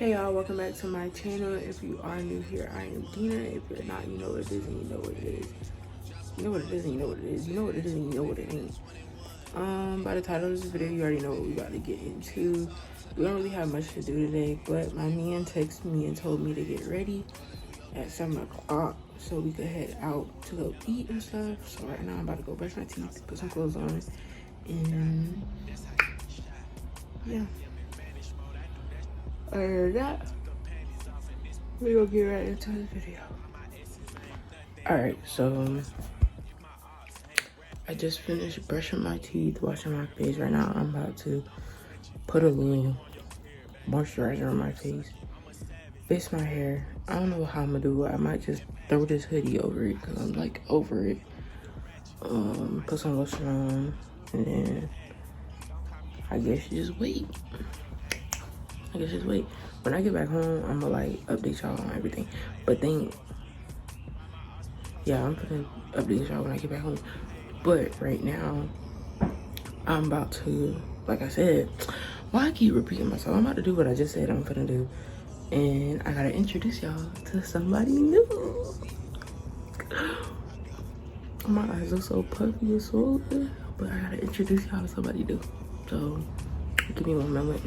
Hey y'all, welcome back to my channel. If you are new here, I am Dina. If you're not, you know what it is and you know what it is. You know what it is and you know what it is. You know what it is and you know what it ain't. By the title of this video, you already know what we about to get into. We don't really have much to do today, but my man texted me and told me to get ready at 7 o'clock so we could head out to go eat and stuff. So right now I'm about to go brush my teeth, put some clothes on, and yeah. Other than that, we gonna get right into the video. Alright, so I just finished brushing my teeth, washing my face. Right now I'm about to put a little moisturizer on my face, fix my hair. I don't know how I'm gonna do it. I might just throw this hoodie over it because I'm like over it. Put some lotion on, and then I guess you just wait. When I get back home, I'm gonna like update y'all on everything. But then, yeah, I'm gonna update y'all when I get back home. But right now, I'm about to, like I said, why I keep repeating myself? I'm about to do what I just said I'm gonna do. And I gotta introduce y'all to somebody new. My eyes are so puffy and swollen, but I gotta introduce y'all to somebody new. So, give me 1 moment.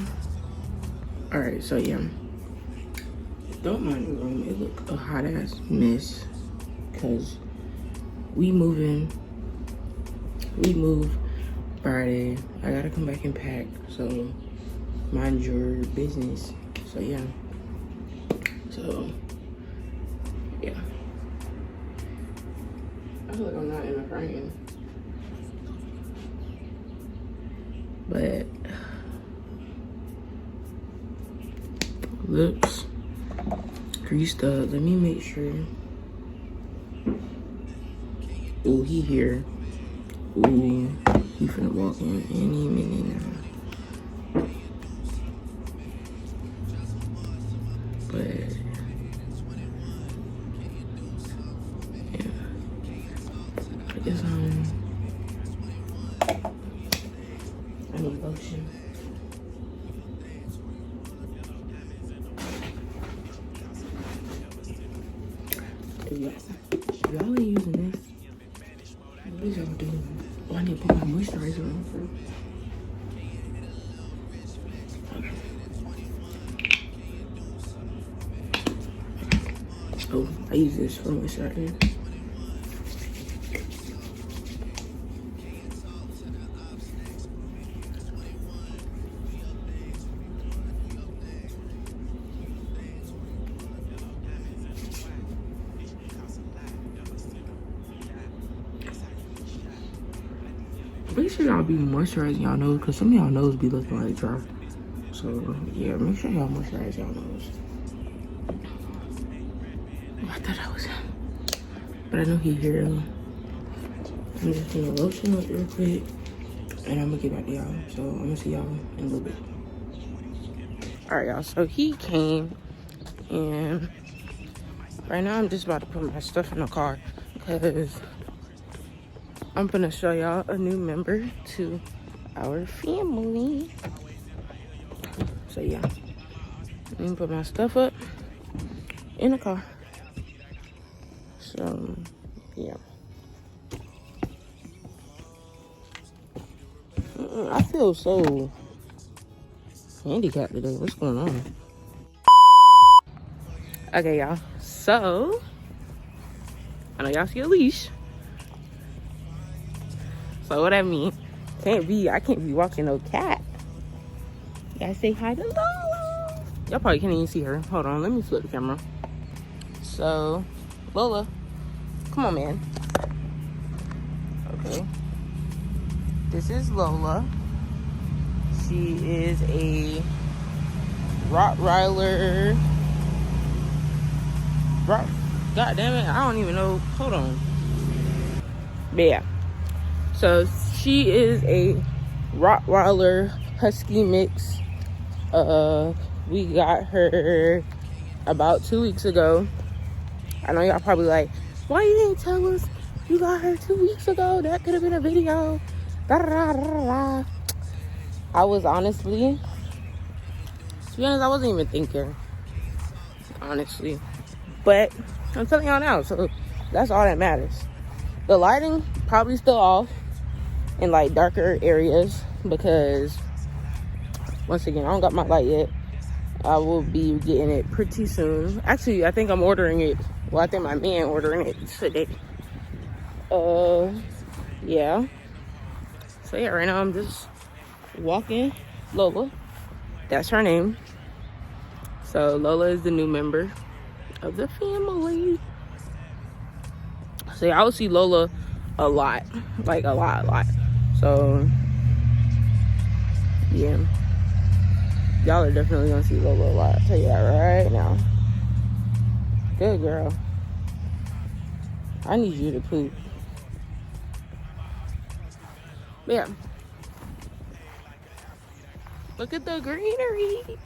Alright, so yeah. Don't mind the room. It look a hot ass mess. Cause we move Friday. I gotta come back and pack. So mind your business. So yeah. I feel like I'm not in a frame. But lips greased up. Let me make sure. Ooh, he here. Ooh, he finna walk in any minute now. But yeah, I guess I need lotion. Y'all ain't using this. What is y'all doing? Oh, I need to put my moisturizer on first. Oh, I use this for moisturizer. Make sure y'all be moisturizing y'all nose, because some of y'all nose be looking like dry. So yeah, make sure y'all moisturize y'all nose. Oh, I thought that was him, but I know he here though. I'm just gonna lotion up real quick, and I'm gonna get back to y'all. So I'm gonna see y'all in a little bit. All right, y'all. So he came, and right now I'm just about to put my stuff in the car because I'm gonna show y'all a new member to our family. So yeah, let me put my stuff up in the car. So yeah, I feel so handicapped today. What's going on? Okay, y'all. So I know y'all see a leash. So what that mean? I can't be walking no cat. You gotta say hi to Lola. Y'all probably can't even see her. Hold on, let me flip the camera. So, Lola, come on, man. Okay. This is Lola. She is a Rottweiler. God damn it, I don't even know. Hold on. But yeah. So she is a Rottweiler Husky mix. We got her about 2 weeks ago. I know y'all probably like, why you didn't tell us you got her 2 weeks ago? That could have been a video. Da, da, da, da, da. I was honestly, to be honest, I wasn't even thinking. honestly. But I'm telling y'all now, so that's all that matters. The lighting probably still off in like darker areas because once again, I don't got my light yet. I will be getting it pretty soon. Actually, I think I'm ordering it. Well, I think my man ordering it today. Yeah. So yeah, right now I'm just walking Lola. That's her name. So Lola is the new member of the family. So yeah, I will see Lola a lot. Like a lot. So yeah. Y'all are definitely gonna see Lola a lot. I'll tell you that right now. Good girl. I need you to poop. But yeah. Look at the greenery.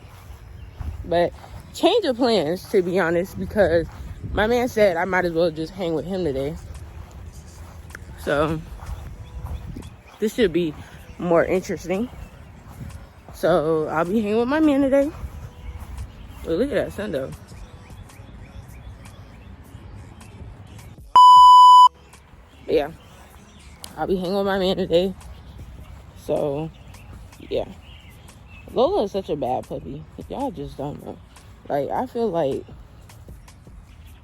But change of plans, to be honest, because my man said I might as well just hang with him today. So this should be more interesting. So I'll be hanging with my man today. Well, look at that sun though. But yeah, I'll be hanging with my man today. So yeah, Lola is such a bad puppy. Y'all just don't know. Like, I feel like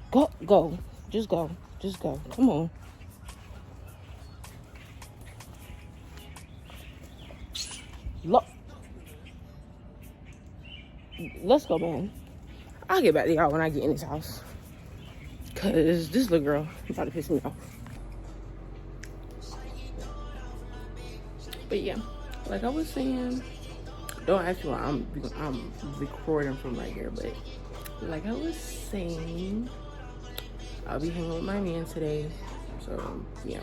go, just go. Come on. Look. Let's go, man. I'll get back to y'all when I get in this house. Cause this little girl is about to piss me off. But yeah, like I was saying, don't ask me why I'm recording from right here, but like I was saying, I'll be hanging with my man today. So yeah.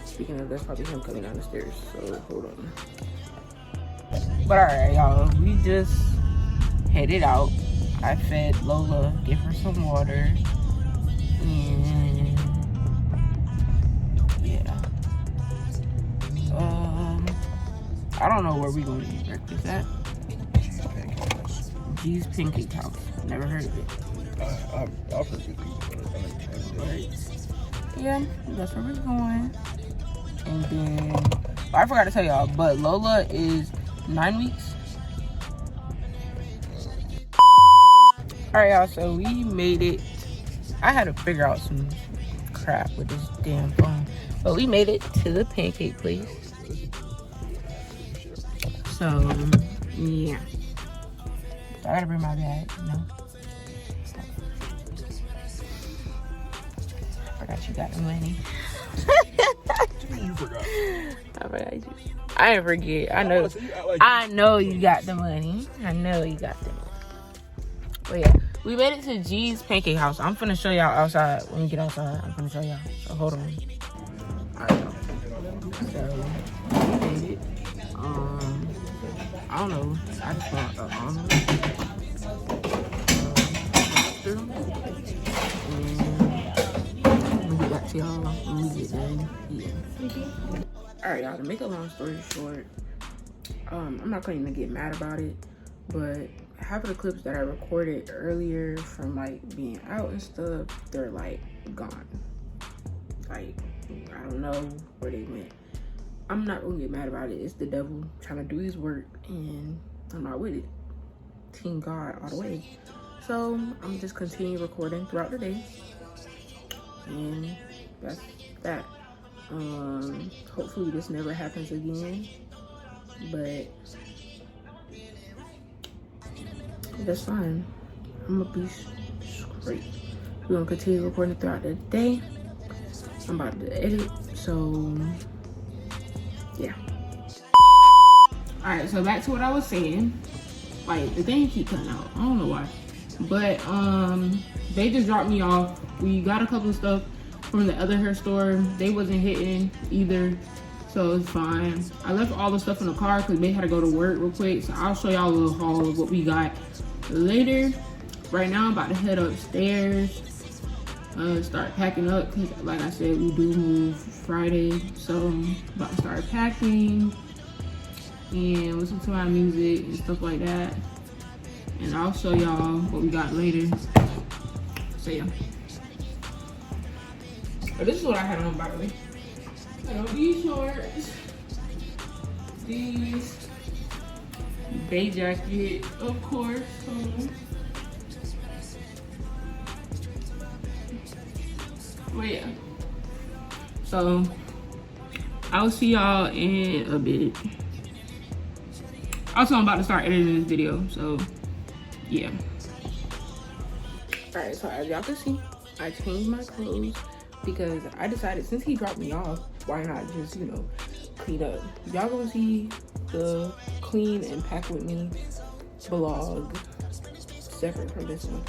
Speaking of, that's probably him coming down the stairs. So hold on. But alright, y'all, we just headed out. I fed Lola, gave her some water, and yeah. I don't know where we gonna eat breakfast at. G's Pancake House. Never heard of it. I've heard of it. Yeah, that's where we're going. And then I forgot to tell y'all, but Lola is 9 weeks. Alright, y'all, so we made it. I had to figure out some crap with this damn phone. But we made it to the pancake place. So, yeah. So I gotta bring my bag, you know. I forgot you got the money. You forgot. I forgot you. I didn't forget. I know you got the money. I know you got the money. But yeah, we made it to G's Pancake House. I'm finna show y'all outside. When we get outside, I'm finna show y'all. So hold on. Alright, y'all. So we made it. I don't know. I just want an omelet. And we'll get back to y'all when we get done eating. Alright, y'all, to make a long story short, I'm not gonna even get mad about it, but half of the clips that I recorded earlier from like being out and stuff, they're like gone. Like, I don't know where they went. I'm not gonna get mad about it. It's the devil trying to do his work, and I'm not with it. Team God all the way. So I'm just continue recording throughout the day, and that's that. Hopefully this never happens again, but that's fine. I'm gonna be straight. We're gonna continue recording throughout the day. I'm about to edit, so yeah. Alright, so back to what I was saying. Like, the thing keep cutting out. I don't know why. But they just dropped me off. We got a couple of stuff from the other hair store. They wasn't hitting either, so it's fine. I left all the stuff in the car because they had to go to work real quick. So I'll show y'all a little haul of what we got later. Right now I'm about to head upstairs, start packing up, because like I said, we do move Friday. So I'm about to start packing and listen to my music and stuff like that. and I'll show y'all what we got later. So yeah. But this is what I had on, by the way. I got these shorts, these day jacket, of course. But yeah. So I'll see y'all in a bit. Also, I'm about to start editing this video, so yeah. Alright, so as y'all can see, I changed my clothes because I decided since he dropped me off, why not just, you know, clean up. Y'all gonna see the clean and pack with me vlog separate from this one.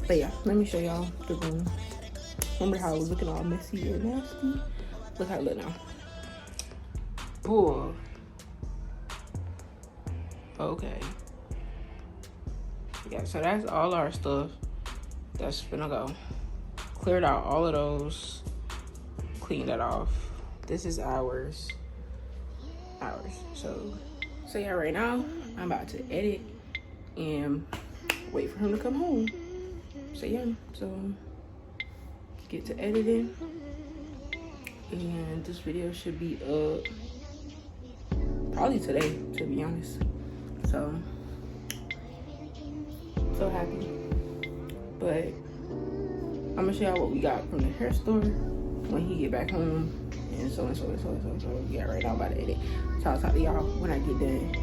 But yeah, let me show y'all the room. Remember how it was looking all messy and nasty? Look how it look now. Boy. Okay. Yeah, so that's all our stuff that's gonna go. Cleared out all of those. Cleaned that off. This is ours. So yeah, right now I'm about to edit and wait for him to come home. So yeah, so get to editing, and this video should be up probably today, to be honest. So happy. But I'm gonna show y'all what we got from the hair store when he get back home, and so yeah, right now I'm about to edit. So I'll talk to y'all when I get done.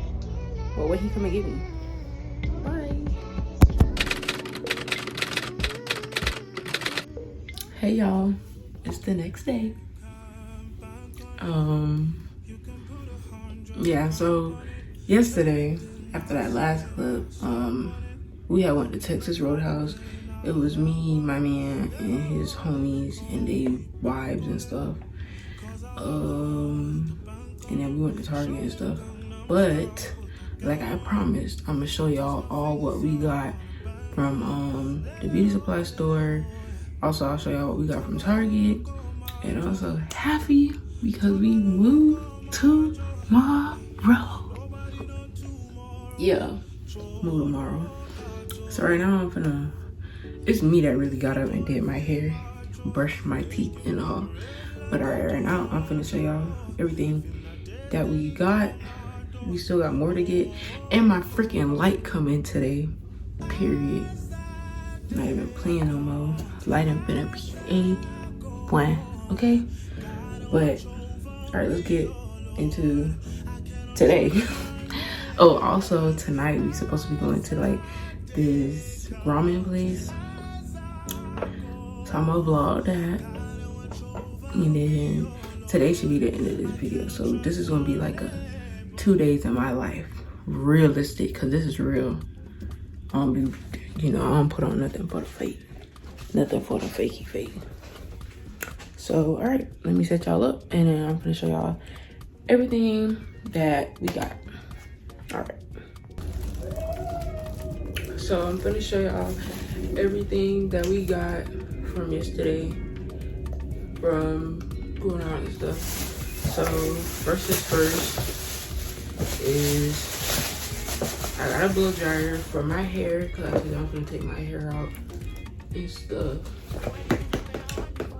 Well, when he come and get me. Bye. Hey y'all, it's the next day. Yeah, so yesterday after that last clip, we had went to Texas Roadhouse. It was me, my man, and his homies and their wives and stuff. And then we went to Target and stuff. But like I promised, I'm gonna show y'all all what we got from the beauty supply store. Also, I'll show y'all what we got from Target. And also happy because we moved tomorrow. Yeah, move tomorrow. So right now it's me that really got up and did my hair, brushed my teeth and all. But right now I'm finna show y'all everything that we got. We still got more to get. And my freaking light coming today, period. Not even playing no more. Light ain't finna be A1, okay? But, all right, let's get into today. Oh, also tonight we supposed to be going to like this ramen place. So I'm gonna vlog that. And then today should be the end of this video. So this is gonna be like a 2 days in my life. Realistic, cause this is real. I don't be, you know, I don't put on nothing for the fake. Nothing for the fakey fake. So, all right, let me set y'all up and then I'm gonna show y'all everything that we got. All right. So I'm gonna show y'all everything that we got from yesterday, from going out and stuff. So first things first is I got a blow dryer for my hair because I'm gonna take my hair out. It's the,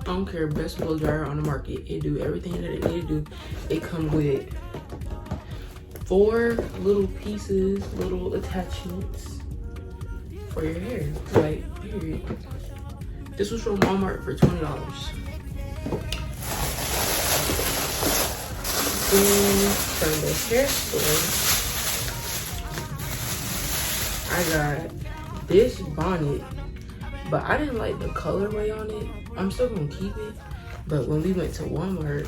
I don't care, best blow dryer on the market. It do everything that it need to do. It comes with 4 little pieces, little attachments for your hair, like, period. This was from Walmart for $20. Then from the hair store, I got this bonnet, but I didn't like the colorway on it. I'm still gonna keep it, but when we went to Walmart,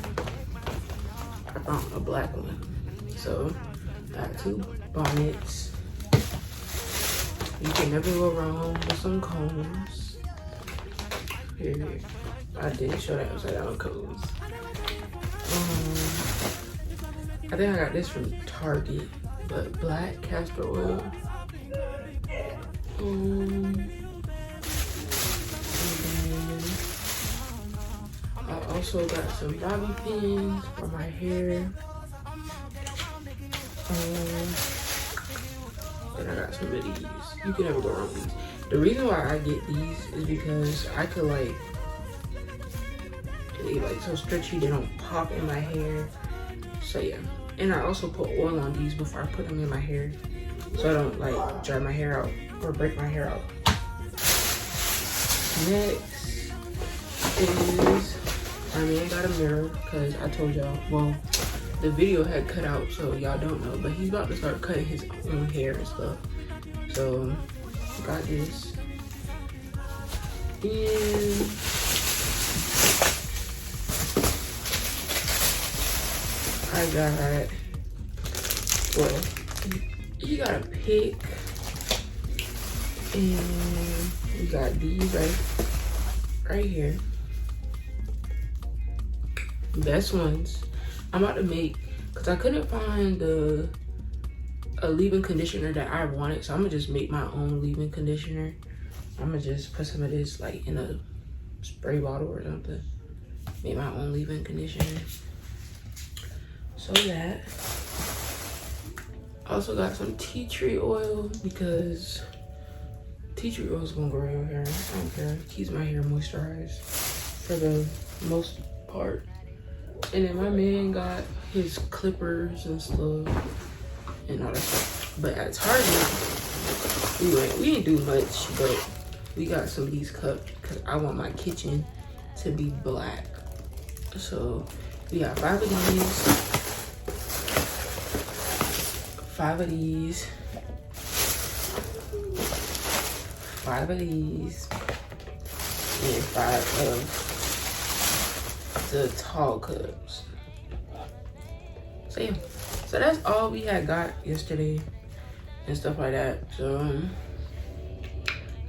I found a black one. So I got 2 bonnets. You can never go wrong with some combs. Here, I did show that upside down combs. I think I got this from Target, but black castor oil. And then I also got some bobby pins for my hair. and I got some of these. You can never go wrong with these. The reason why I get these is because I could like, they like so stretchy, they don't pop in my hair. So yeah, and I also put oil on these before I put them in my hair, so I don't like dry my hair out or break my hair out. Next is, my man got a mirror because I told y'all, well, the video had cut out, so y'all don't know, but he's about to start cutting his own hair and stuff. So got this. And I got, well, you got a pick, and we got these right here. Best ones. I'm about to make, because I couldn't find a leave-in conditioner that I wanted, so I'm gonna just make my own leave-in conditioner. I'm gonna just put some of this like in a spray bottle or something. Make my own leave-in conditioner. So that. Also got some tea tree oil because tea tree oil is gonna grow your hair. I don't care. It keeps my hair moisturized for the most part. And then my man got his clippers and stuff and all that stuff. But at Target, we didn't do much, but we got some of these cups because I want my kitchen to be black. So we got 5 of these. 5 of these. 5 of these. And 5 of the tall cups. So yeah, so that's all we had got yesterday and stuff like that. So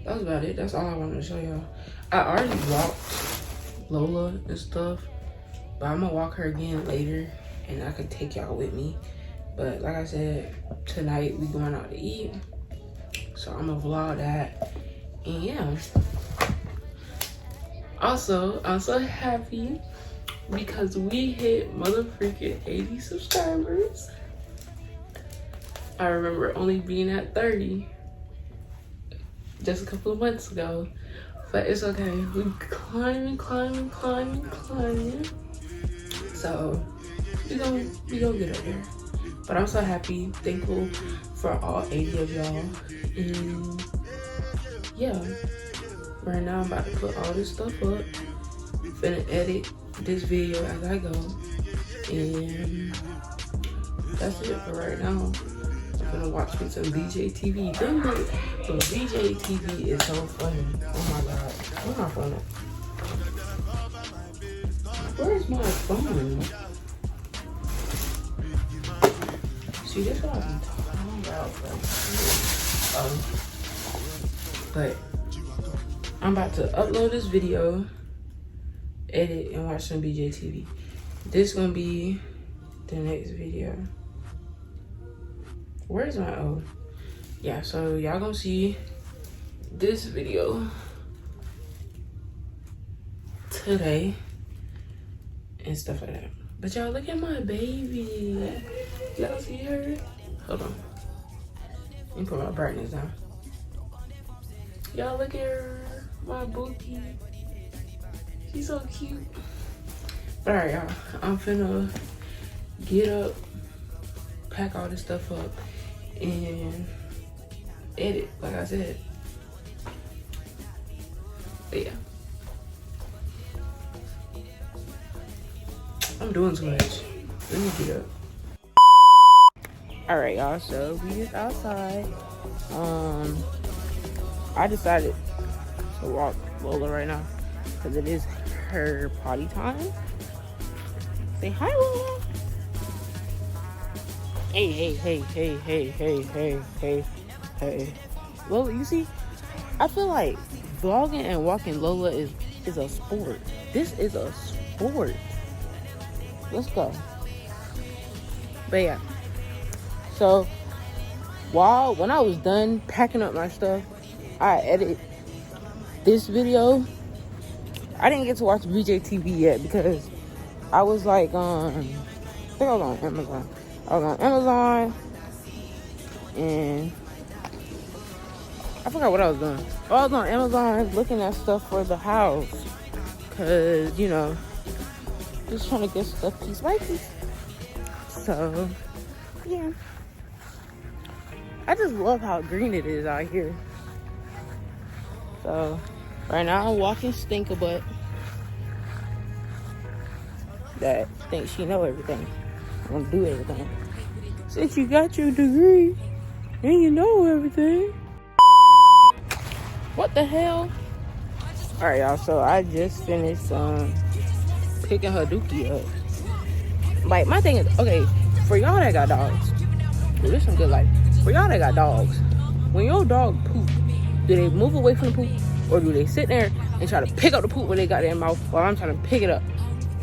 that was about it. That's all I wanted to show y'all. I already walked Lola and stuff, but I'm gonna walk her again later and I can take y'all with me. But like I said, tonight we going out to eat, so I'm gonna vlog that. And yeah, also I'm so happy because we hit motherfucking 80 subscribers. I remember only being at 30 just a couple of months ago, but it's okay. We climbing. So we gonna get up there. But I'm so happy, thankful for all 80 of y'all. And yeah, right now I'm about to put all this stuff up. Finna edit this video as I go, and that's it for right now. I'm gonna watch me some BJTV. The BJTV is so funny. Oh my god, where's my phone at? Where's my phone? See, this is what I'm talking about, but I'm about to upload this video, edit, and watch some BJTV. This gonna be the next video. Where's my yeah, so y'all gonna see this video today and stuff like that. But y'all, look at my baby. Y'all see her? Hold on, let me put my brightness down. Y'all look at her, my bookie. She's so cute. But alright, y'all, I'm finna get up, pack all this stuff up, and edit, like I said. But yeah, I'm doing too much. Let me get up. Alright, y'all, so we just outside. I decided to walk Lola right now because it is her potty time. Say hi, Lola. Hey. Lola, you see, I feel like vlogging and walking Lola is a sport. This is a sport. Let's go. But yeah, so when I was done packing up my stuff, I edited this video. I didn't get to watch BJTV yet because I was like I think I was on Amazon. And I forgot what I was doing. Oh, I was on Amazon looking at stuff for the house. Cause, you know, just trying to get stuff piece by piece. So, yeah. I just love how green it is out here. So, right now I'm walking Stinkabutt. That thinks she know everything. Want to do everything. Since you got your degree and you know everything. What the hell? All right, y'all. So I just finished picking her dookie up. Like, my thing is, okay, for y'all that got dogs, well, this some good life. For y'all that got dogs, when your dog poop, do they move away from the poop, or do they sit there and try to pick up the poop when they got their mouth while I'm trying to pick it up?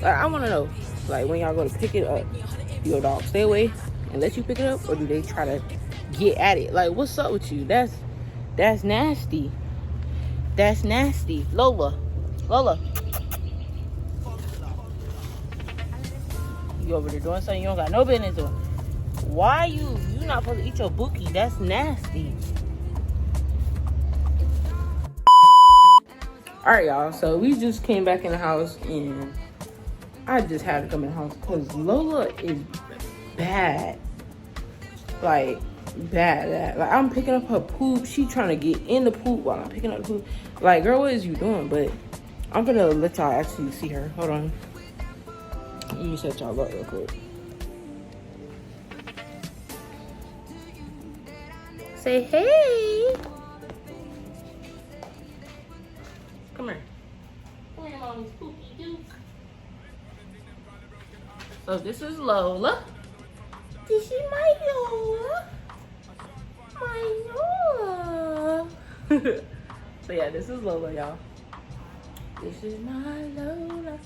Like, I want to know, like, when y'all go to pick it up, do your dog stay away and let you pick it up, or do they try to get at it? Like, what's up with you? That's nasty. That's nasty. Lola. You over there doing something you don't got no business doing. Why you not supposed to eat your bookie? That's nasty. Alright, y'all. So we just came back in the house and I just had to come in the house because Lola is bad. Like, bad. Like, I'm picking up her poop. She trying to get in the poop while I'm picking up the poop. Like, girl, what is you doing? But I'm gonna let y'all actually see her. Hold on. Let me set y'all up real quick. Say hey. Come here. Come here, mommy. Spooky Duke. So this is Lola. This is my Lola. My Lola. So yeah, this is Lola, y'all. This is my Lola.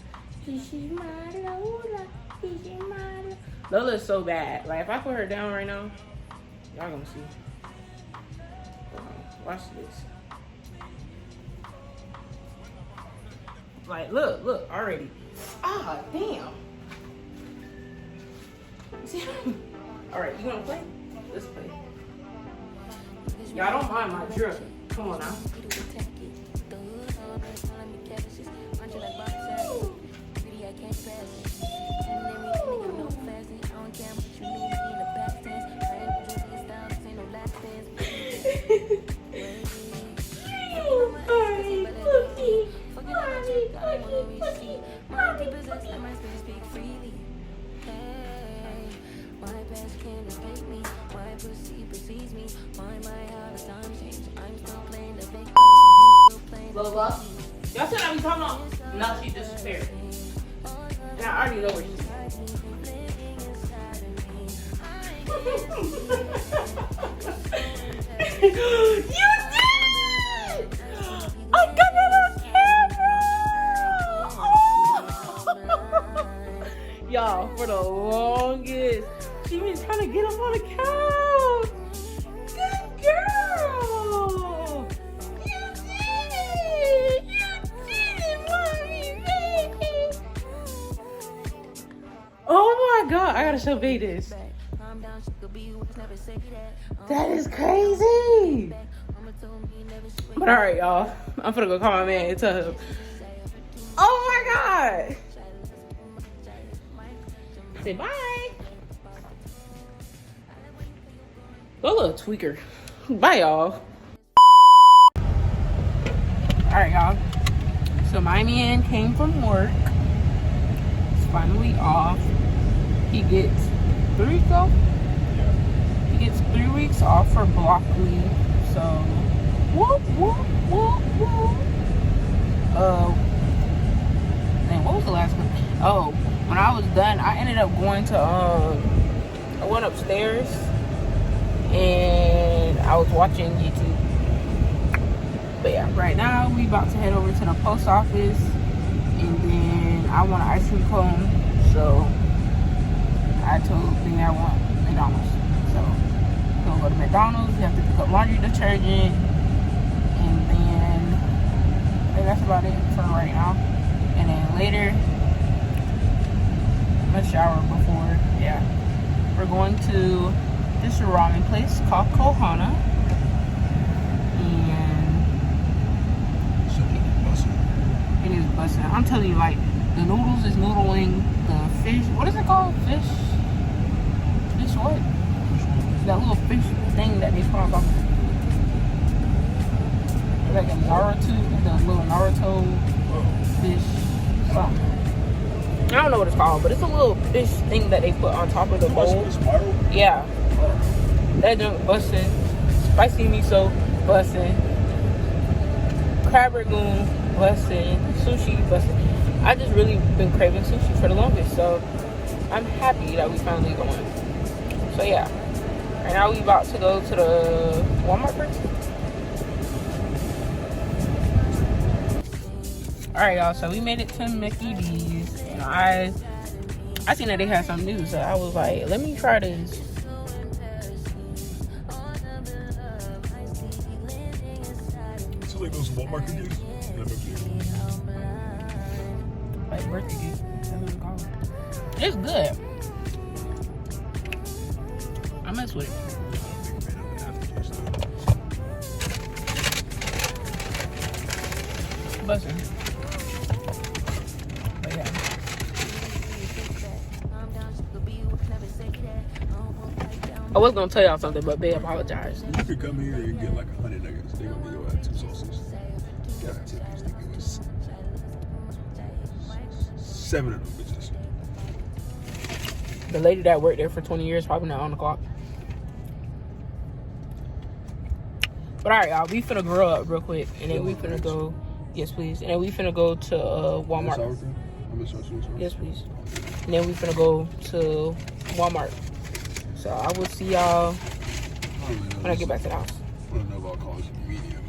This is my Lola. This is my Lola. Lola is so bad. Like, if I put her down right now, y'all gonna see. Watch this. Like, look, already. Ah, damn. See? Alright, you wanna play? Let's play. Y'all don't mind my drip. Come on now. Lola, y'all said I be talking about. No, she disappeared. And I already know where she's at. You did! I got it on camera! Oh. Y'all, for the longest, she been trying to get up on the couch. Good girl! Oh my god, I gotta show Vay this. That is crazy. But alright, y'all. I'm finna go call my man and tell him. Oh my god. Say bye. Go little tweaker. Bye, y'all. Alright, y'all. So my man came from work. It's finally off. He gets 3 weeks off. He gets 3 weeks off for block leave. So whoop whoop whoop whoop. And what was the last one? Oh, when I was done, I ended up going to I went upstairs and I was watching YouTube. But yeah, right now we about to head over to the post office, and then I want an ice cream cone, so I told me I want McDonald's. So we'll go to McDonald's. We have to pick up laundry detergent, and then I think that's about it for right now. And then later, I'm gonna shower before. Yeah, we're going to this ramen place called Kohana. busting. I'm telling you, like, the noodles is noodling. The fish, what is it called? Fish what? That little fish thing that they put on top of it. Like a Naruto, the little Naruto fish something. I don't know what it's called, but it's a little fish thing that they put on top of the bowl. Yeah. That junk busting. Spicy miso busting. Crab ragoon busting. Sushi busting. I just really been craving sushi for the longest, so I'm happy that we finally going. So yeah. Right now we about to go to the Walmart first. Alright, y'all, so we made it to Mickey D's, and I seen that they had something new, so I was like, let me try this. So like those Walmart cookies? Like birthday gift. That's what it's called. It's good. I mess with it. Bussin'. But yeah. I was gonna tell y'all something, but they apologized. You could come here and get like 100 nuggets. They're gonna be at 2 sauces. Got it. I think it was 7 of them bitches. The lady that worked there for 20 years probably not on the clock. But alright, y'all, we finna grow up real quick, and then we finna go. Yes, please. And then we finna go to Walmart. Yes, please. And then we finna go to Walmart. So I will see y'all when I get back to the house. I don't know about calling it medium.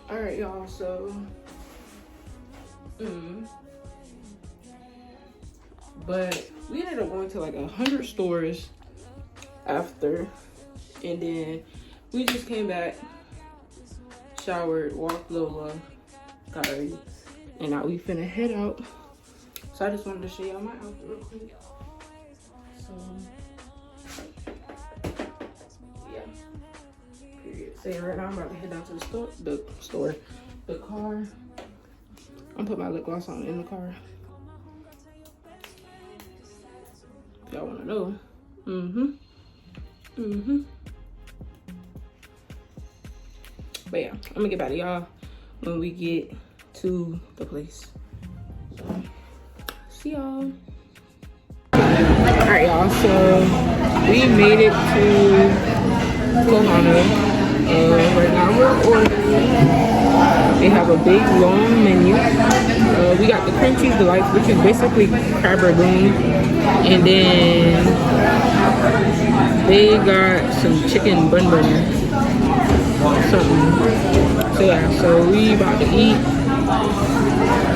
Alright, y'all, so but we ended up going to like 100 stores after, and then we just came back, showered, walked Lola, got ready, and now we finna head out. So I just wanted to show y'all my outfit real quick. So yeah, period. So right now I'm about to head down to the car. I'm putting my lip gloss on in the car. If y'all wanna know. But yeah, I'm gonna get back to y'all when we get to the place. So, see y'all. Alright, y'all, so we made it to Kohana. Right now we're ordering. They have a big long menu. We got the cream cheese delights, which is basically crab ragoon, and then they got some chicken bun something. So yeah, so we about to eat,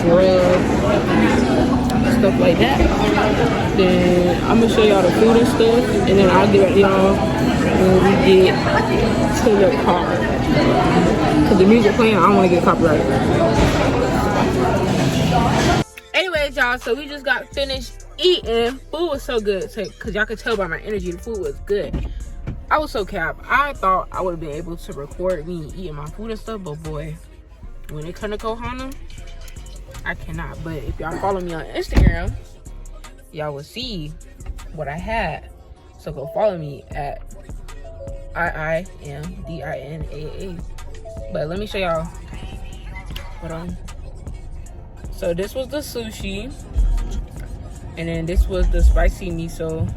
grub, stuff like that. Then I'm gonna show y'all the food and stuff, and then I'll get back to y'all when we get to the car. Cause the music playing, I don't want to get copyrighted. Anyways, y'all, so we just got finished eating. Food was so good, cause y'all could tell by my energy, the food was good. I was so capped. I thought I would have been able to record me eating my food and stuff, but boy, when it comes to Kohana, I cannot. But if y'all follow me on Instagram, y'all will see what I had. So go follow me at IIMDINAA. But let me show y'all. Hold on. So this was the sushi, and then this was the spicy miso.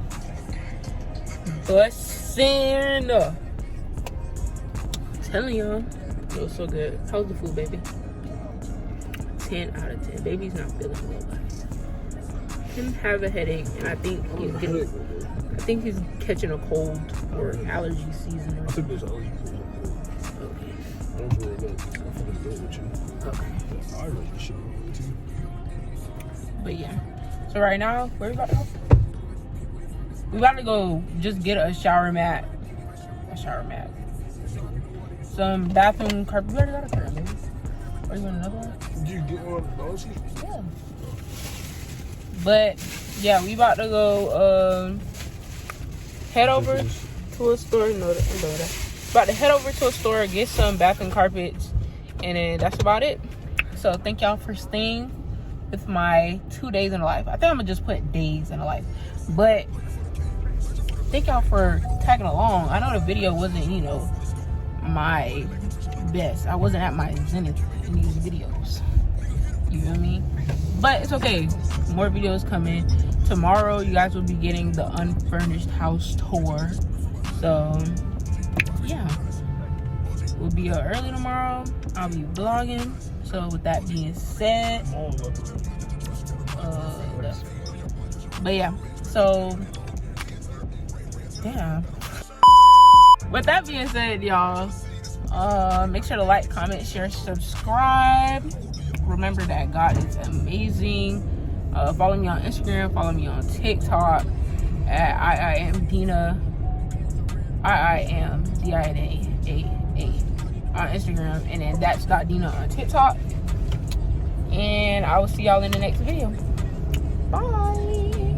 Bussin'. Telling y'all, it was so good. How's the food, baby? 10 out of 10. Baby's not feeling well. Him have a headache, and I think he's catching a cold or allergy season. I think there's allergy season. Okay. Don't worry about it. I'm fucking good with you. Okay. I really should have with you. But yeah. So right now, where we about to go? We about to go just get a shower mat. Some bathroom carpet. We already got a carpet, baby. Or you want another one? Did you get one of those? Yeah. But yeah, we about to go head over to a store. No, that. About to head over to a store, get some bath and carpets, and then that's about it. So thank y'all for staying with my 2 days in the life. I think I'm gonna just put days in the life, but thank y'all for tagging along. I know the video wasn't, you know, my best. I wasn't at my zenith in these videos. You feel me? But it's okay. More videos coming. Tomorrow, you guys will be getting the unfurnished house tour. So, yeah. We'll be up early tomorrow. I'll be vlogging. So, with that being said, but yeah. So, damn. With that being said, y'all, make sure to like, comment, share, subscribe. Remember that God is amazing. Follow me on Instagram, follow me on TikTok at I am Dina. I am DINA on Instagram, and then that's .Dina on TikTok. And I will see y'all in the next video. Bye.